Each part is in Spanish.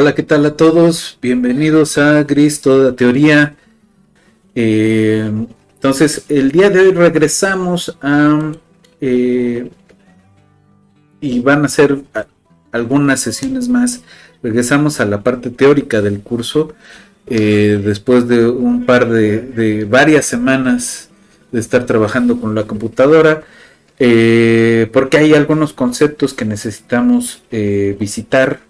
Hola, ¿qué tal a todos? Bienvenidos a Gris Toda Teoría. Entonces, el día de hoy regresamos y van a ser algunas sesiones más. Regresamos a la parte teórica del curso después de un par de varias semanas de estar trabajando con la computadora. Porque hay algunos conceptos que necesitamos visitar.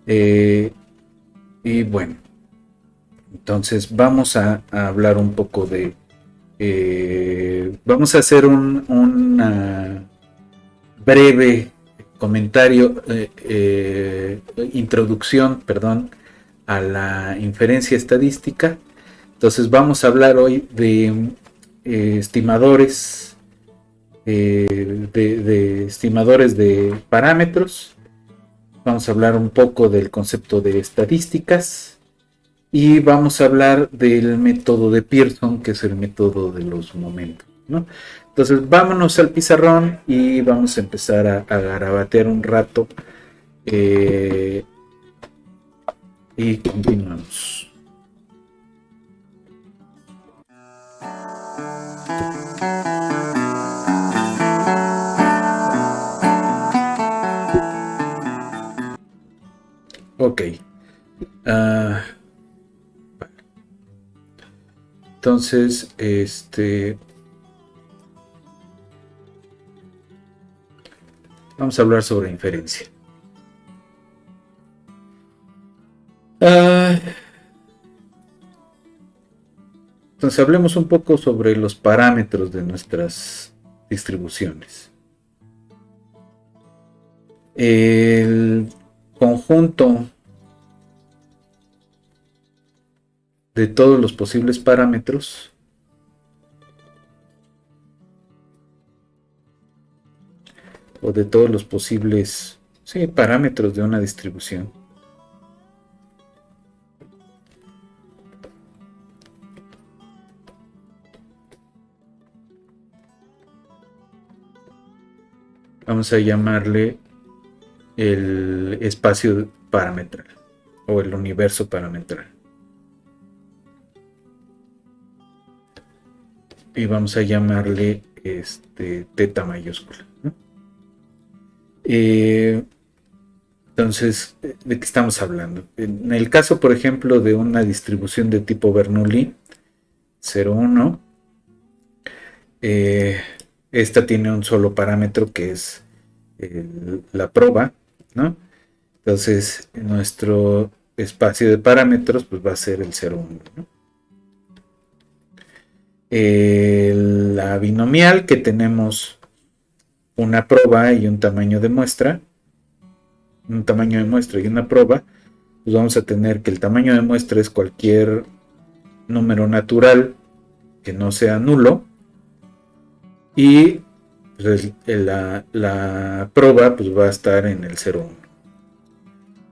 Y bueno, entonces vamos a hablar un poco de... vamos a hacer una breve comentario, introducción, perdón, a la inferencia estadística. Entonces vamos a hablar hoy de estimadores, de estimadores de parámetros. Vamos a hablar un poco del concepto de estadísticas y vamos a hablar del método de Pearson, que es el método de los momentos, ¿no? Entonces vámonos al pizarrón y vamos a empezar a garabatear un rato y continuamos. Ok. Entonces, vamos a hablar sobre inferencia. Entonces, hablemos un poco sobre los parámetros de nuestras distribuciones. El conjunto de todos los posibles parámetros o de todos los posibles parámetros de una distribución vamos a llamarle el espacio parametral o el universo parametral. Y vamos a llamarle teta mayúscula, ¿no? Entonces, ¿de qué estamos hablando? En el caso, por ejemplo, de una distribución de tipo Bernoulli 0,1, esta tiene un solo parámetro que es la proba, ¿no? Entonces, nuestro espacio de parámetros pues va a ser el 0,1, ¿no? La binomial, que tenemos una proba y un tamaño de muestra, y una proba, pues vamos a tener que el tamaño de muestra es cualquier número natural que no sea nulo, y pues la proba pues va a estar en el 0,1.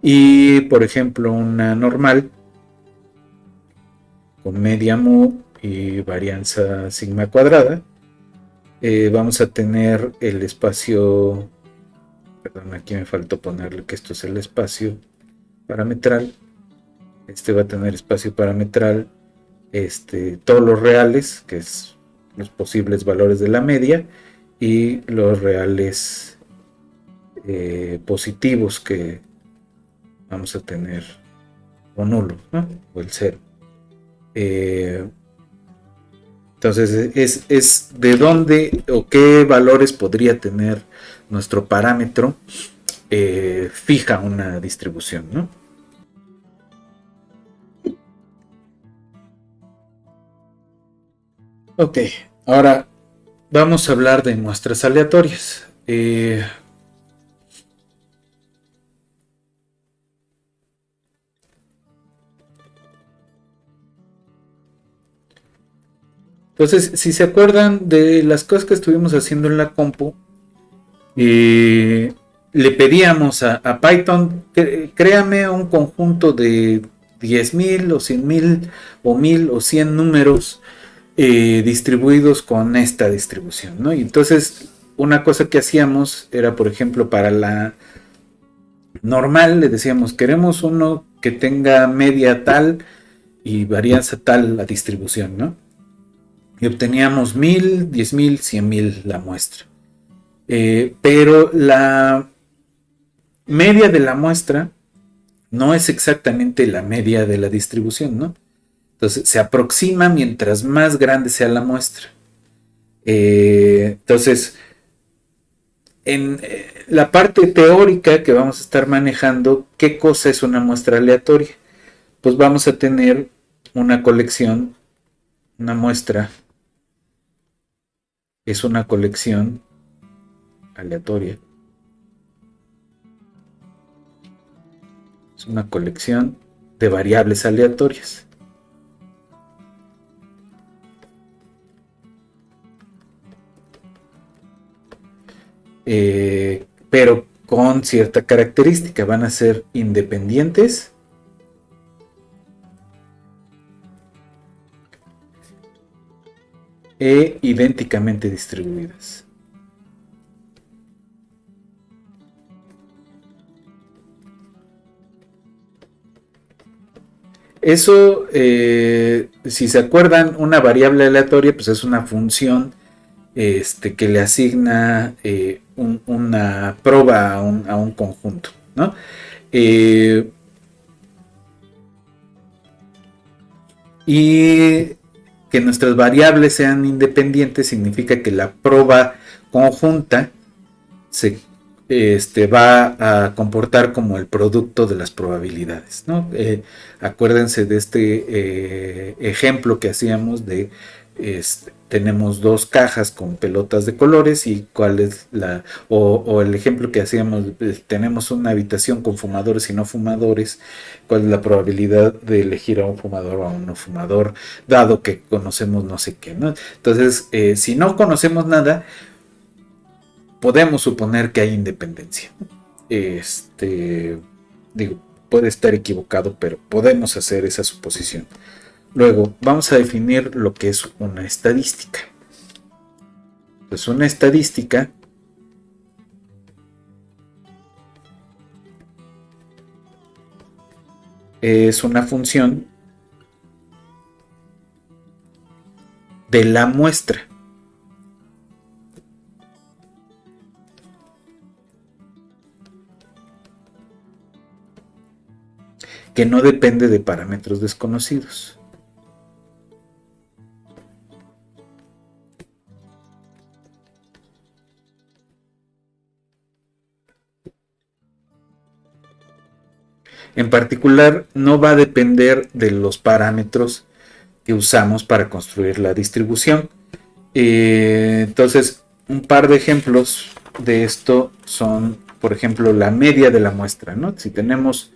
Y por ejemplo, una normal con media mu y varianza sigma cuadrada, vamos a tener el espacio, perdón, aquí me faltó ponerle que esto es el espacio parametral. Va a tener espacio parametral todos los reales, que es los posibles valores de la media, y los reales positivos que vamos a tener, o nulo, ¿no? O el 0. Entonces es de dónde o qué valores podría tener nuestro parámetro fija una distribución, ¿no? Ok, ahora vamos a hablar de muestras aleatorias. Entonces, si se acuerdan de las cosas que estuvimos haciendo en la compu, le pedíamos a Python, créame un conjunto de 10,000 o 100,000 o 1000 o 100 números distribuidos con esta distribución, ¿no? Y entonces, una cosa que hacíamos era, por ejemplo, para normal le decíamos, queremos uno que tenga media tal y varianza tal la distribución, ¿no? Y obteníamos 1000, 10,000, 100,000 la muestra. Pero la media de la muestra no es exactamente la media de la distribución, ¿no? Entonces se aproxima mientras más grande sea la muestra. Entonces, en la parte teórica que vamos a estar manejando, ¿qué cosa es una muestra aleatoria? Pues vamos a tener una colección, una muestra es una colección aleatoria. Es una colección de variables aleatorias. Pero con cierta característica, van a ser independientes e idénticamente distribuidas. Eso, si se acuerdan, una variable aleatoria pues es una función que le asigna una proba a un conjunto, ¿no? Y que nuestras variables sean independientes significa que la proba conjunta se va a comportar como el producto de las probabilidades, ¿no? Acuérdense de este ejemplo que hacíamos de tenemos dos cajas con pelotas de colores y cuál es o el ejemplo que hacíamos, tenemos una habitación con fumadores y no fumadores, cuál es la probabilidad de elegir a un fumador o a un no fumador, dado que conocemos no sé qué, ¿no? Entonces, si no conocemos nada, podemos suponer que hay independencia. Digo, puede estar equivocado, pero podemos hacer esa suposición. Luego, vamos a definir lo que es una estadística. Pues una estadística es una función de la muestra. Que no depende de parámetros desconocidos. En particular, no va a depender de los parámetros que usamos para construir la distribución. Entonces, un par de ejemplos de esto son, por ejemplo, la media de la muestra, ¿no? Si tenemos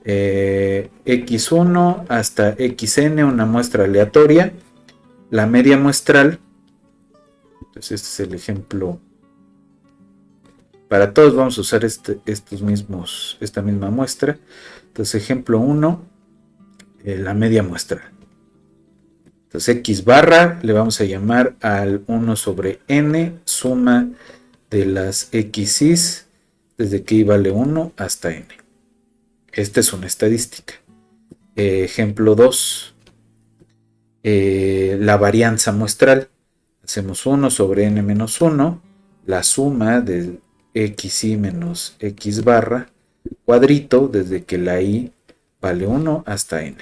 x1 hasta xn, una muestra aleatoria, la media muestral, entonces este es el ejemplo. Para todos vamos a usar esta misma muestra. Entonces, ejemplo 1, la media muestra. Entonces, x barra le vamos a llamar al 1 sobre n, suma de las x's, desde que y vale 1 hasta n. Esta es una estadística. Ejemplo 2, la varianza muestral. Hacemos 1 sobre n menos 1, la suma de xy menos x barra, cuadrito, desde que la y vale 1 hasta n,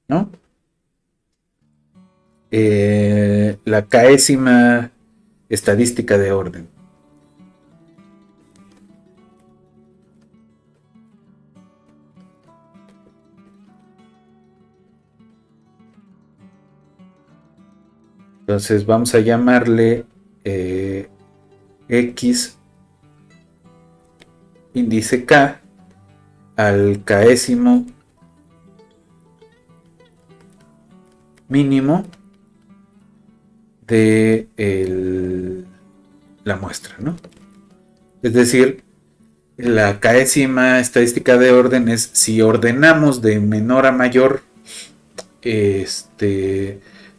¿no? La késima estadística de orden. Entonces vamos a llamarle x índice k al késimo mínimo de la muestra, ¿no? Es decir, la késima estadística de orden es si ordenamos de menor a mayor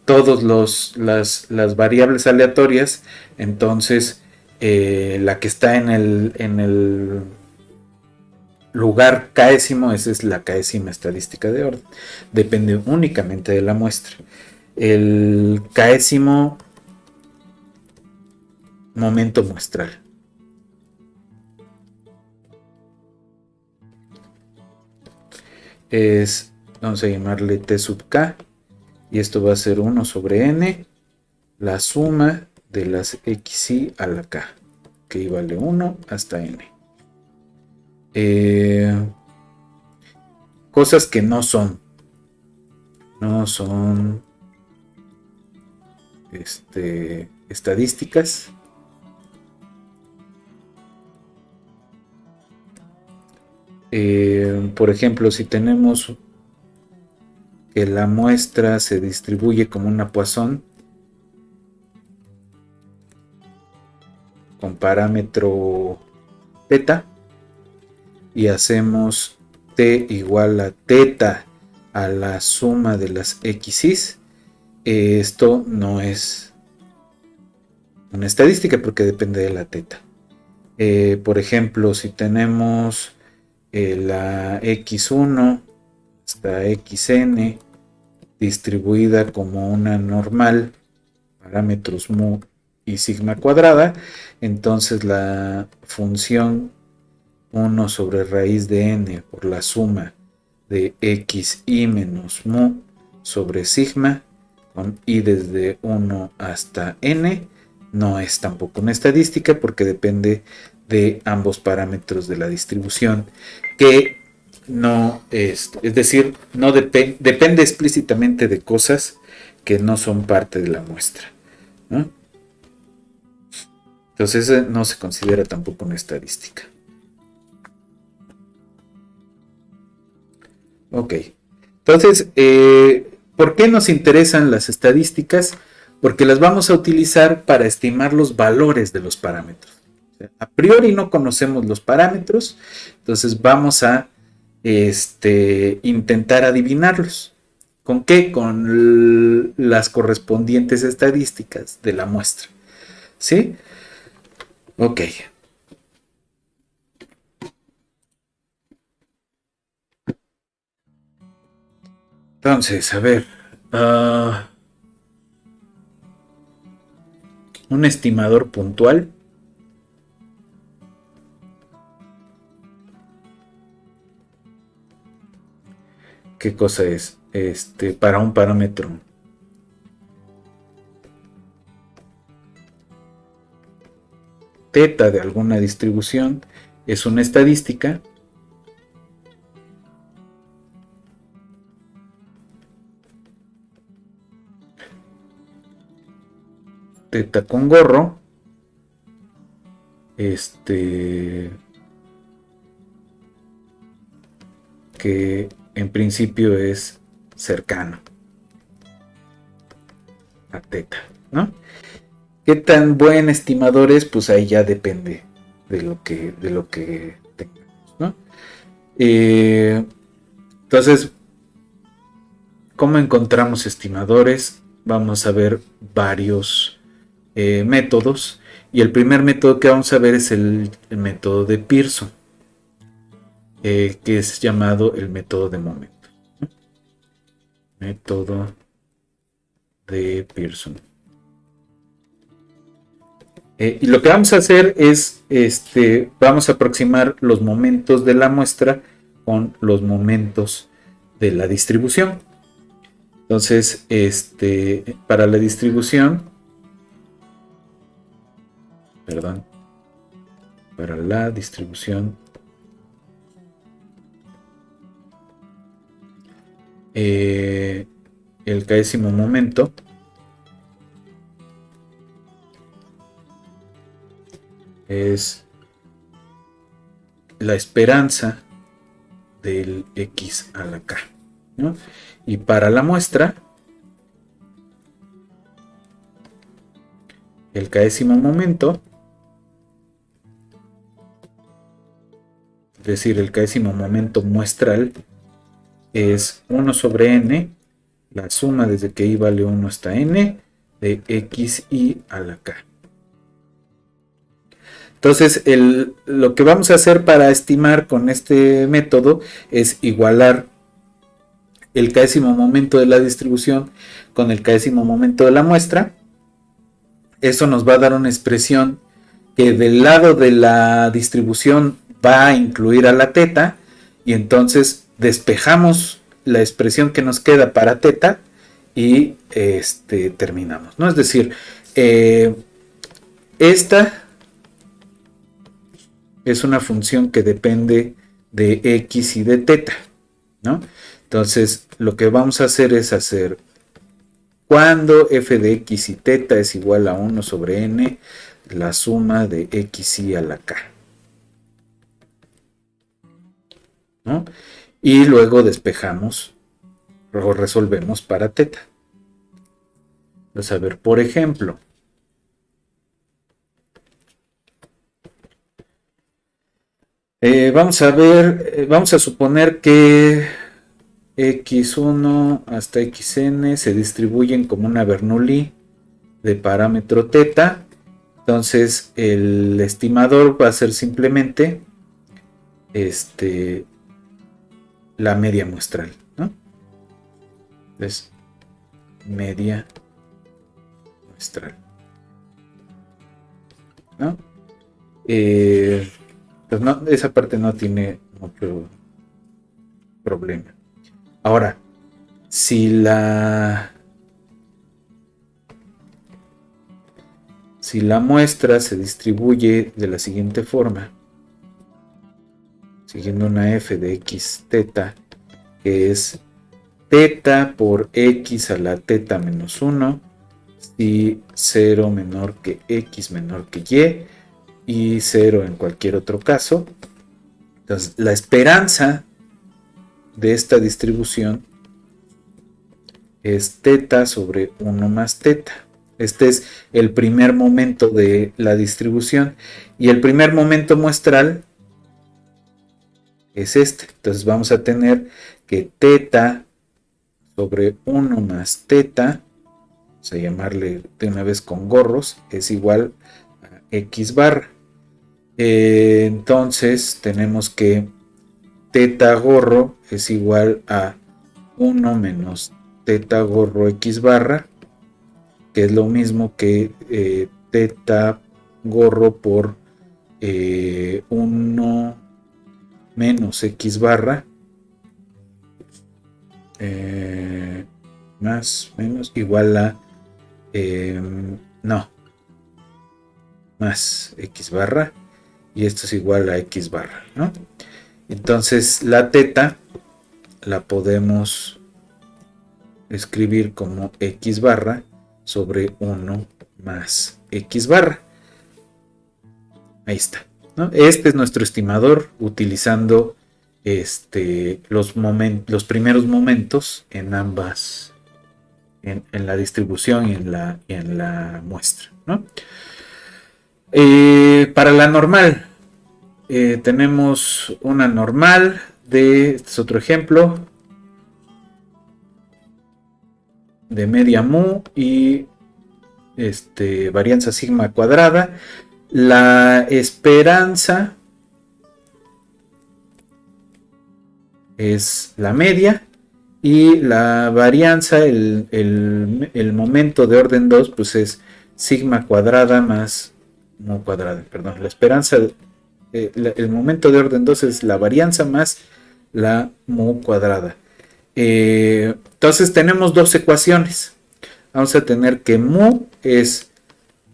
todas las variables aleatorias, entonces la que está en lugar késimo, esa es la késima estadística de orden. Depende únicamente de la muestra. El késimo momento muestral. Vamos a llamarle T sub K, y esto va a ser 1 sobre N, la suma de las xi a la K, que equivale 1 hasta N. Cosas que no son estadísticas. Por ejemplo, si tenemos que la muestra se distribuye como una Poisson con parámetro teta y hacemos t igual a teta a la suma de las x's, esto no es una estadística porque depende de la teta. Por ejemplo, si tenemos la x1 hasta xn distribuida como una normal, parámetros mu y sigma cuadrada, entonces la función 1 sobre raíz de n por la suma de xi menos mu sobre sigma con i desde 1 hasta n no es tampoco una estadística porque depende de ambos parámetros de la distribución, que no es decir, no depende explícitamente de cosas que no son parte de la muestra, ¿no? Entonces no se considera tampoco una estadística. Ok, entonces, ¿por qué nos interesan las estadísticas? Porque las vamos a utilizar para estimar los valores de los parámetros. O sea, a priori no conocemos los parámetros, entonces vamos a intentar adivinarlos. ¿Con qué? Con las correspondientes estadísticas de la muestra. ¿Sí? Ok. Entonces, a ver. Un estimador puntual. ¿Qué cosa es? Para un parámetro teta de alguna distribución es una estadística teta con gorro que en principio es cercano a teta, ¿no? ¿Qué tan buen estimador es? Pues ahí ya depende de lo que tengamos, ¿no? Entonces, ¿cómo encontramos estimadores? Vamos a ver varios métodos, y el primer método que vamos a ver es el método de Pearson, que es llamado el método de momento, ¿no? Método de Pearson. Y lo que vamos a hacer es, vamos a aproximar los momentos de la muestra con los momentos de la distribución. Entonces, para la distribución, el késimo momento es la esperanza del x a la k, ¿no? Y para la muestra, el késimo momento, es decir, el késimo momento muestral, es 1 sobre n, la suma desde que i vale 1 hasta n, de xi a la k. Entonces, lo que vamos a hacer para estimar con este método es igualar el késimo momento de la distribución con el késimo momento de la muestra. Eso nos va a dar una expresión que del lado de la distribución va a incluir a la teta, y entonces despejamos la expresión que nos queda para teta y terminamos, ¿no? Es decir, esta es una función que depende de x y de teta, ¿no? Entonces, lo que vamos a hacer es hacer cuando f de x y teta es igual a 1 sobre n, la suma de x y a la k, ¿no? Y luego despejamos o resolvemos para teta. Entonces, a ver, por ejemplo, vamos a ver, vamos a suponer que x1 hasta xn se distribuyen como una Bernoulli de parámetro teta. Entonces el estimador va a ser simplemente la media muestral, ¿no? Entonces, media muestral, ¿no? Pues no, esa parte no tiene mucho problema. Ahora, si la muestra se distribuye de la siguiente forma, siguiendo una f de x teta, que es teta por x a la teta menos 1, si 0 menor que x menor que y 0 en cualquier otro caso. Entonces, la esperanza de esta distribución es teta sobre 1 más teta. Este es el primer momento de la distribución, y el primer momento muestral es este. Entonces vamos a tener que teta sobre 1 más teta, vamos a llamarle de una vez con gorros, es igual a x barra. Entonces tenemos que teta gorro es igual a 1 menos teta gorro x barra, que es lo mismo que teta gorro por 1 menos x barra, más menos igual a más x barra, y esto es igual a x barra, ¿no? Entonces la teta la podemos escribir como x barra sobre 1 más x barra. Ahí está, ¿no? Este es nuestro estimador utilizando los primeros momentos en ambas, en la distribución y en la muestra, ¿no? Para la normal, tenemos una normal este es otro ejemplo de media mu y varianza sigma cuadrada. La esperanza es la media, y la varianza, el momento de orden 2, pues es sigma cuadrada más mu cuadrada, perdón, la esperanza, el momento de orden 2 es la varianza más la mu cuadrada. Entonces tenemos dos ecuaciones. Vamos a tener que mu es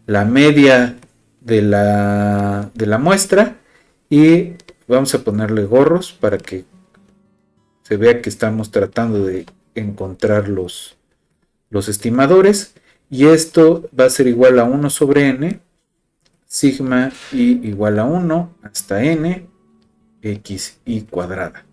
la media de la muestra, y vamos a ponerle gorros para que se vea que estamos tratando de encontrar los estimadores, y esto va a ser igual a 1 sobre n, sigma y igual a 1 hasta n x y cuadrada.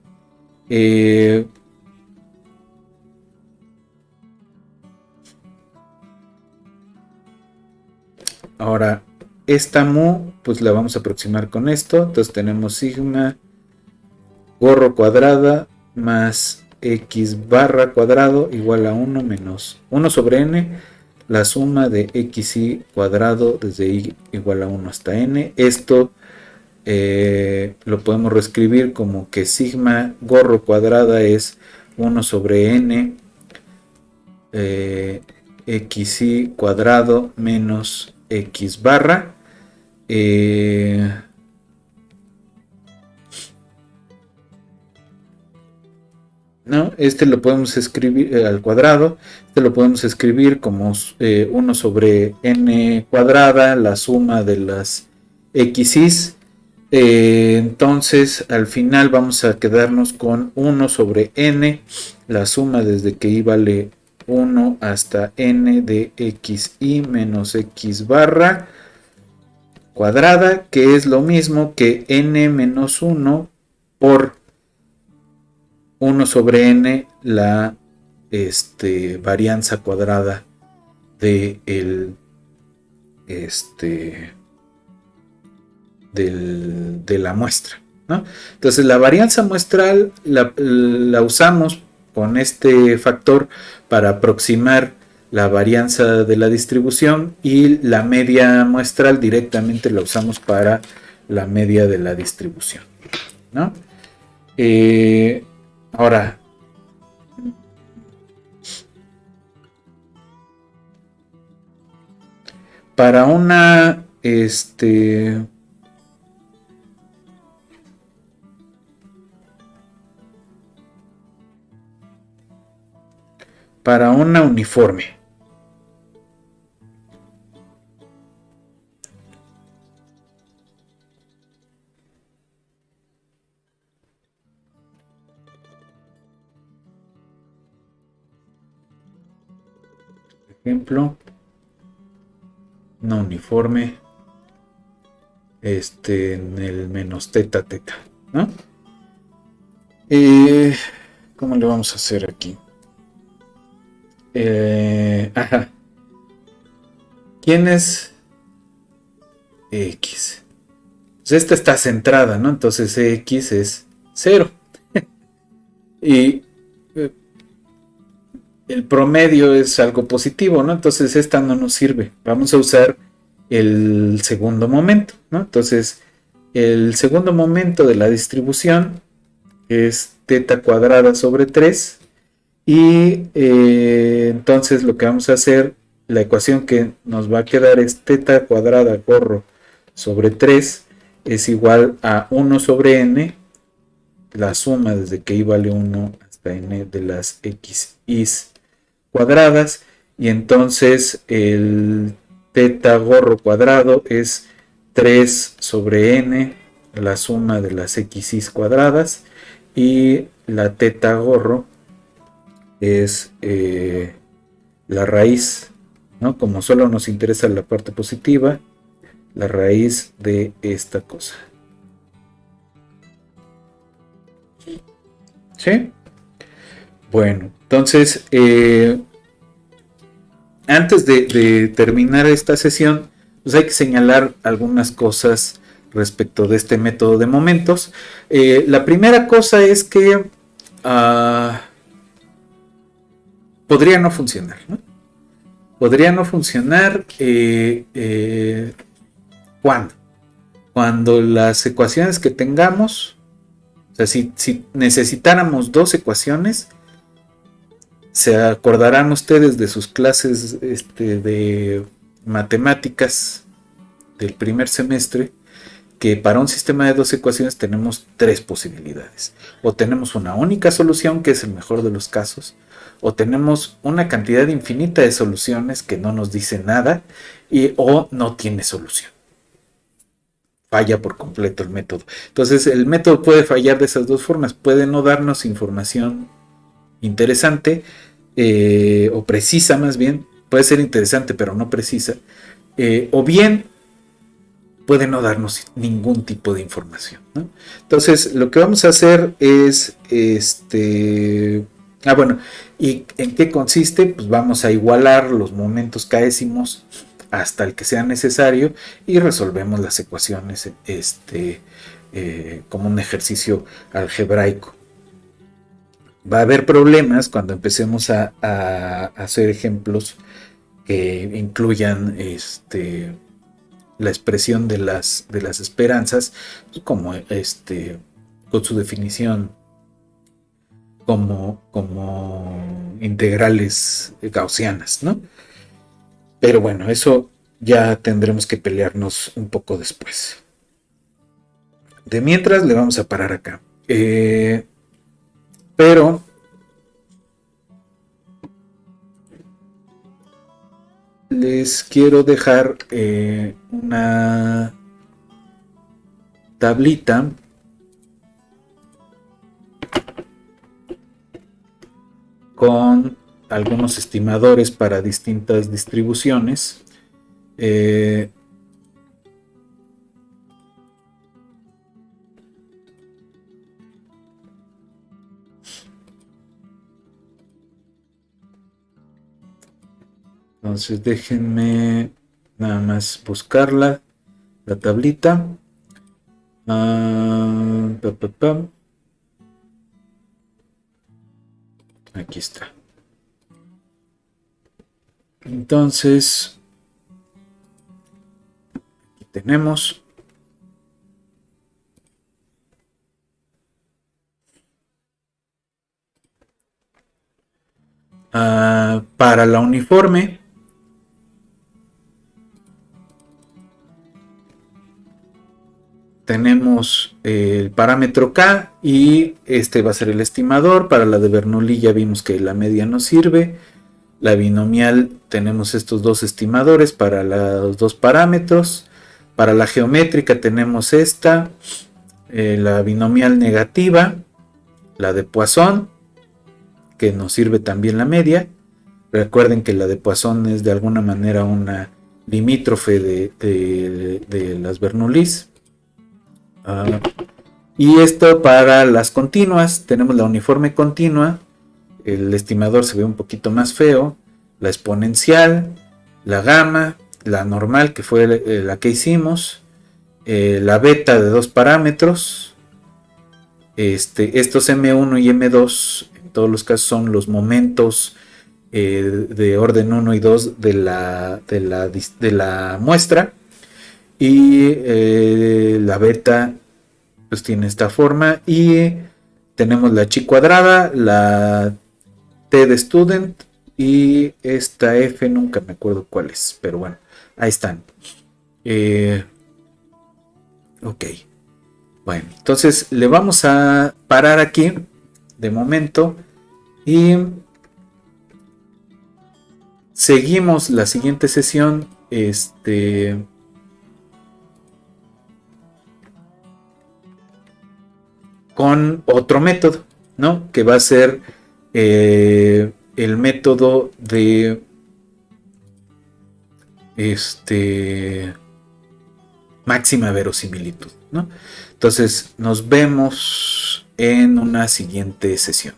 Ahora, esta mu, pues la vamos a aproximar con esto. Entonces tenemos sigma gorro cuadrada más x barra cuadrado igual a 1 menos 1 sobre n, la suma de xy cuadrado desde y igual a 1 hasta n. Esto lo podemos reescribir como que sigma gorro cuadrada es 1 sobre n xy cuadrado menos x barra. ¿No? Este lo podemos escribir al cuadrado, este lo podemos escribir como 1 sobre n cuadrada, la suma de las x's. Entonces al final vamos a quedarnos con 1 sobre n, la suma desde que y vale 1 hasta n de xy menos x barra cuadrada, que es lo mismo que n menos 1 por 1 sobre n, la varianza cuadrada de de la muestra, ¿no? Entonces la varianza muestral la usamos con este factor para aproximar la varianza de la distribución, y la media muestral directamente la usamos para la media de la distribución, ¿no? Ahora, para una uniforme, ejemplo, no uniforme, en el menos teta, ¿no? ¿Cómo le vamos a hacer aquí? Ajá. ¿Quién es x? Pues esta está centrada, ¿no? Entonces x es 0. Y el promedio es algo positivo, ¿no? Entonces esta no nos sirve. Vamos a usar el segundo momento, ¿no? Entonces el segundo momento de la distribución es teta cuadrada sobre 3. Y entonces lo que vamos a hacer, la ecuación que nos va a quedar es teta cuadrada gorro sobre 3 es igual a 1 sobre n, la suma desde que y vale 1 hasta n de las x's cuadradas, y entonces el teta gorro cuadrado es 3 sobre n, la suma de las x's cuadradas, y la teta gorro es la raíz, ¿no? Como solo nos interesa la parte positiva, la raíz de esta cosa. ¿Sí? Bueno, entonces, antes de terminar esta sesión, pues hay que señalar algunas cosas respecto de este método de momentos. La primera cosa es que podría no funcionar, ¿no? Podría no funcionar ¿cuándo? Cuando las ecuaciones que tengamos, o sea, si necesitáramos dos ecuaciones, se acordarán ustedes de sus clases de matemáticas del primer semestre, que para un sistema de dos ecuaciones tenemos tres posibilidades. O tenemos una única solución, que es el mejor de los casos, o tenemos una cantidad infinita de soluciones que no nos dice nada, o no tiene solución. Falla por completo el método. Entonces el método puede fallar de esas dos formas. Puede no darnos información interesante, o precisa más bien. Puede ser interesante pero no precisa. O bien puede no darnos ningún tipo de información, ¿no? Entonces lo que vamos a hacer es bueno, ¿y en qué consiste? Pues vamos a igualar los momentos k'ésimos hasta el que sea necesario y resolvemos las ecuaciones como un ejercicio algebraico. Va a haber problemas cuando empecemos a hacer ejemplos que incluyan la expresión de las esperanzas, como con su definición como integrales gaussianas, ¿no? Pero bueno, eso ya tendremos que pelearnos un poco después. De mientras le vamos a parar acá. Pero les quiero dejar una tablita con algunos estimadores para distintas distribuciones. Entonces déjenme nada más buscarla, la tablita. Aquí está. Entonces, aquí tenemos. Para la uniforme, tenemos el parámetro K y este va a ser el estimador. Para la de Bernoulli ya vimos que la media no sirve. La binomial tenemos estos dos estimadores para los dos parámetros. Para la geométrica tenemos esta, la binomial negativa, la de Poisson, que nos sirve también la media. Recuerden que la de Poisson es de alguna manera una limítrofe de las Bernoullis. Y esto para las continuas, tenemos la uniforme continua, el estimador se ve un poquito más feo, la exponencial, la gamma, la normal que fue la que hicimos, la beta de dos parámetros, estos M1 y M2 en todos los casos son los momentos de orden 1 y 2 de la muestra, y la beta pues tiene esta forma, y tenemos la chi cuadrada, la T de student y esta F, nunca me acuerdo cuál es, pero bueno, ahí están. Ok, bueno, entonces le vamos a parar aquí de momento y seguimos la siguiente sesión con otro método, ¿no? Que va a ser el método de máxima verosimilitud, ¿no? Entonces nos vemos en una siguiente sesión.